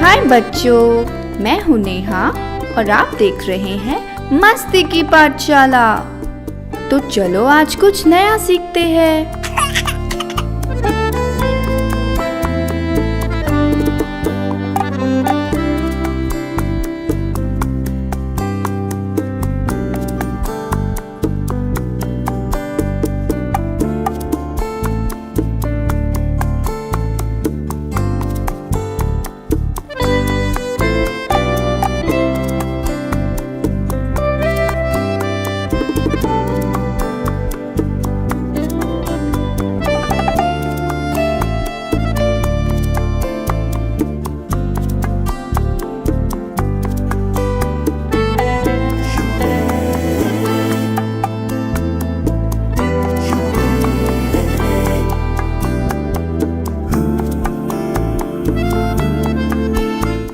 हाय बच्चों, मैं हूँ नेहा और आप देख रहे हैं मस्ती की पाठशाला। तो चलो आज कुछ नया सीखते हैं।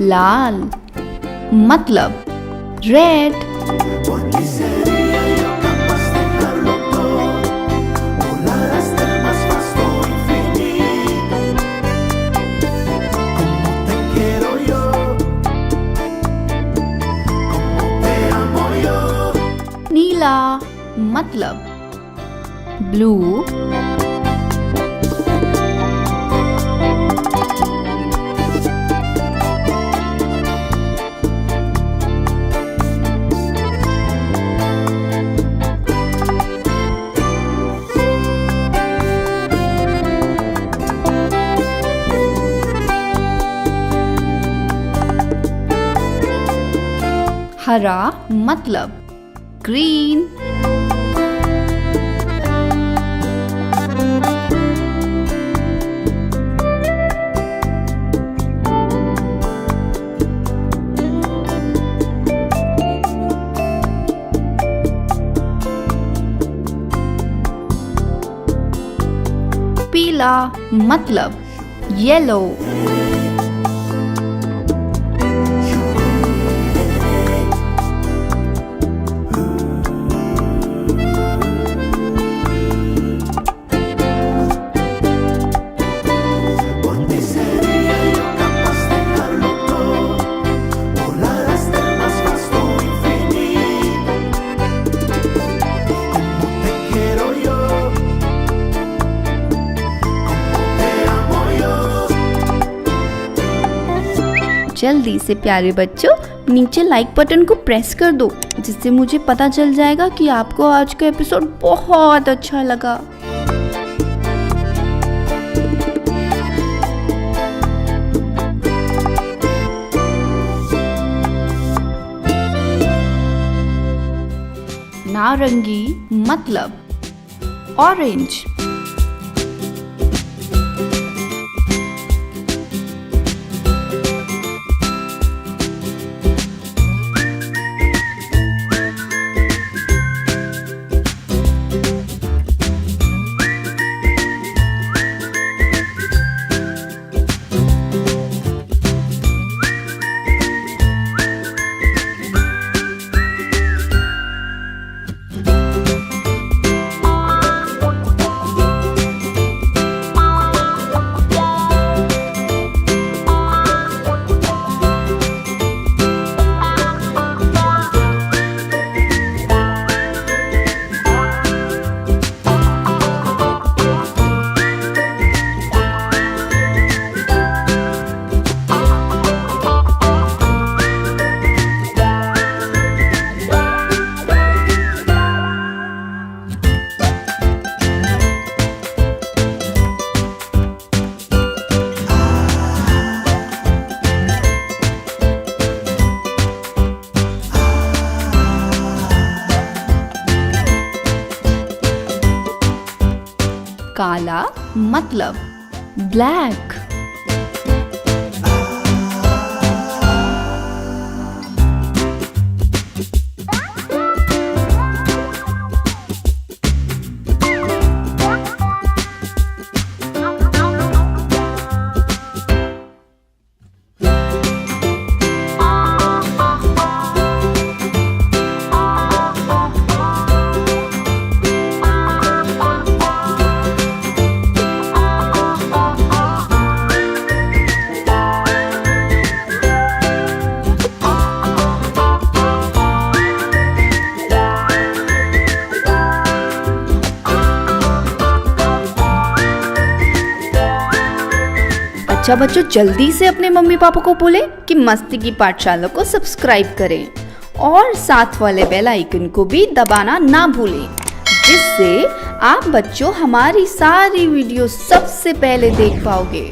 लाल मतलब रेड। नीला मतलब ब्लू। हरा मतलब ग्रीन। पीला मतलब येलो। जल्दी से प्यारे बच्चों नीचे लाइक बटन को प्रेस कर दो, जिससे मुझे पता चल जाएगा कि आपको आज का एपिसोड बहुत अच्छा लगा। नारंगी मतलब ऑरेंज। काला मतलब ब्लैक। अच्छा बच्चों, जल्दी से अपने मम्मी पापा को बोले कि मस्ती की पाठशाला को सब्सक्राइब करें और साथ वाले बेल आइकन को भी दबाना ना भूलें, जिससे आप बच्चों हमारी सारी वीडियो सबसे पहले देख पाओगे।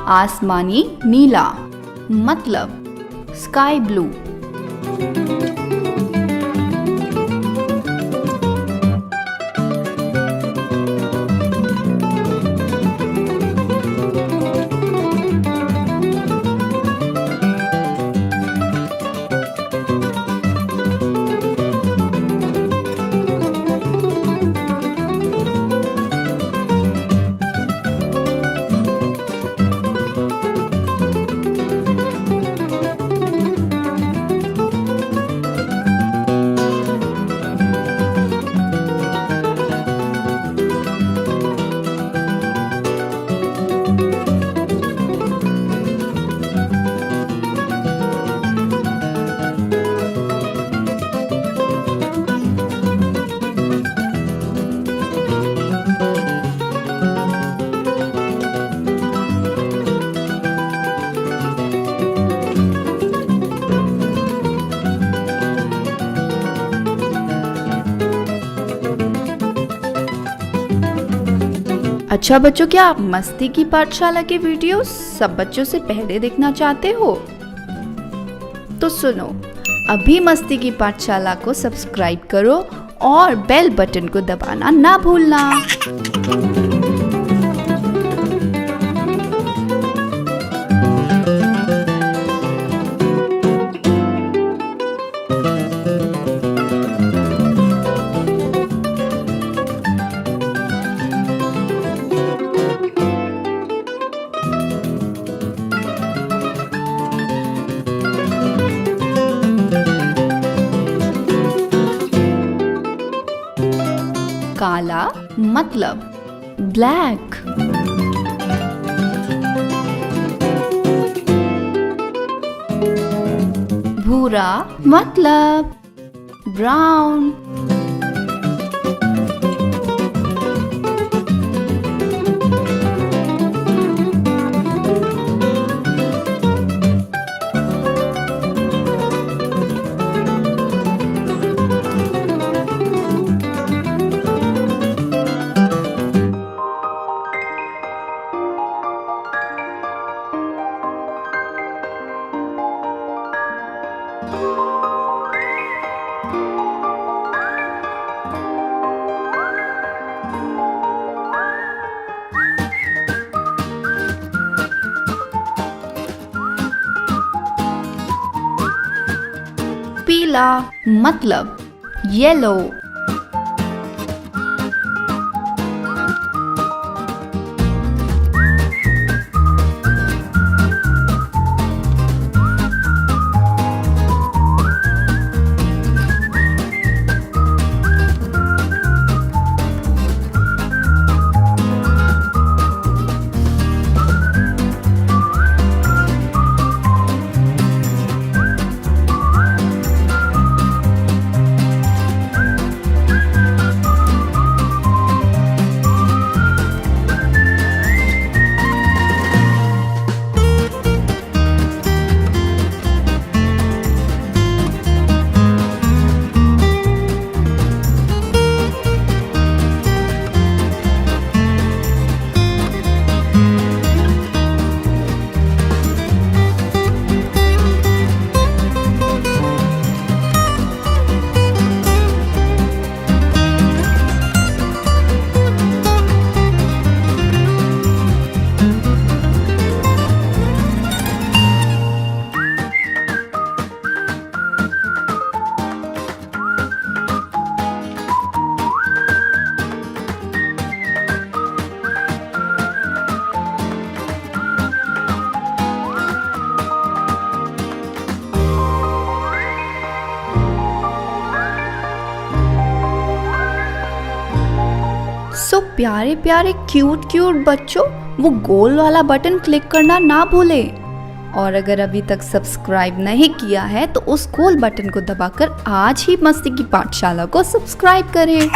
आसमानी नीला मतलब स्काई ब्लू। अच्छा बच्चों, क्या आप मस्ती की पाठशाला के वीडियो सब बच्चों से पहले देखना चाहते हो? तो सुनो, अभी मस्ती की पाठशाला को सब्सक्राइब करो और बेल बटन को दबाना ना भूलना। काला मतलब ब्लैक। भूरा मतलब ब्राउन। पीला मतलब येलो। सो प्यारे प्यारे क्यूट क्यूट बच्चों, वो गोल वाला बटन क्लिक करना ना भूलें। और अगर अभी तक सब्सक्राइब नहीं किया है तो उस गोल बटन को दबाकर आज ही मस्ती की पाठशाला को सब्सक्राइब करें।